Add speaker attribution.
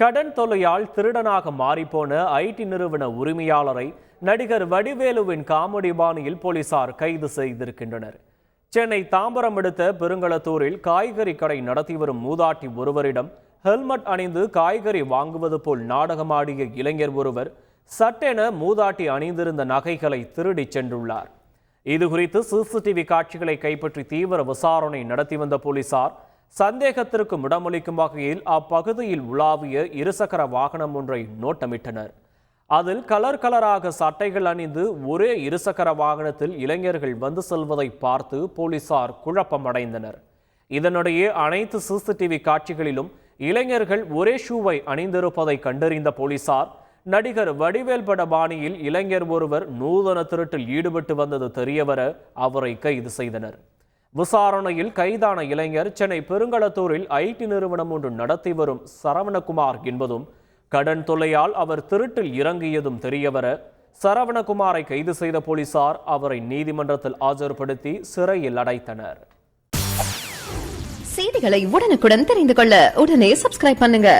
Speaker 1: கடன் தொல்லையால் திருடனாக மாறிப்போன ஐடி நிறுவன உரிமையாளரை நடிகர் வடிவேலுவின் காமெடி பாணியில் போலீசார் கைது செய்திருக்கின்றனர். சென்னை தாம்பரம் அடுத்த பெருங்களத்தூரில் காய்கறி கடை நடத்தி வரும் மூதாட்டி ஒருவரிடம் ஹெல்மெட் அணிந்து காய்கறி வாங்குவது போல் நாடகமாடிய இளைஞர் ஒருவர் சட்டென மூதாட்டி அணிந்திருந்த நகைகளை திருடிச் சென்றுள்ளார். இதுகுறித்து சிசிடிவி காட்சிகளை கைப்பற்றி தீவிர விசாரணை நடத்தி வந்த போலீசார் சந்தேகத்திற்கு இடமளிக்கும் வகையில் அப்பகுதியில் உலாவிய இருசக்கர வாகனம் ஒன்றை நோட்டமிட்டனர். அதில் கலராக சட்டைகள் அணிந்து ஒரே இருசக்கர வாகனத்தில் இளைஞர்கள் வந்து செல்வதை பார்த்து போலீசார் குழப்பமடைந்தனர். இதனிடையே அனைத்து சிசிடிவி காட்சிகளிலும் இளைஞர்கள் ஒரே ஷூவை அணிந்திருப்பதை கண்டறிந்த போலீசார் நடிகர் வடிவேல் பட பாணியில் இளைஞர் ஒருவர் நூதன திருட்டில் ஈடுபட்டு வந்தது தெரியவர அவரை கைது செய்தனர். விசாரணையில் கைதான இளைஞர் சென்னை பெருங்களத்தூரில் ஐடி நிறுவனம் ஒன்று நடத்தி வரும் சரவணகுமார் என்பதும் கடன் தொல்லையால் அவர் திருட்டில் இறங்கியதும் தெரியவர சரவணகுமாரை கைது செய்த போலீசார் அவரை நீதிமன்றத்தில் ஆஜர்படுத்தி சிறையில் அடைத்தனர்.
Speaker 2: செய்திகளை உடனுக்குடன் தெரிந்து கொள்ள உடனே சப்ஸ்கிரைப் பண்ணுங்க.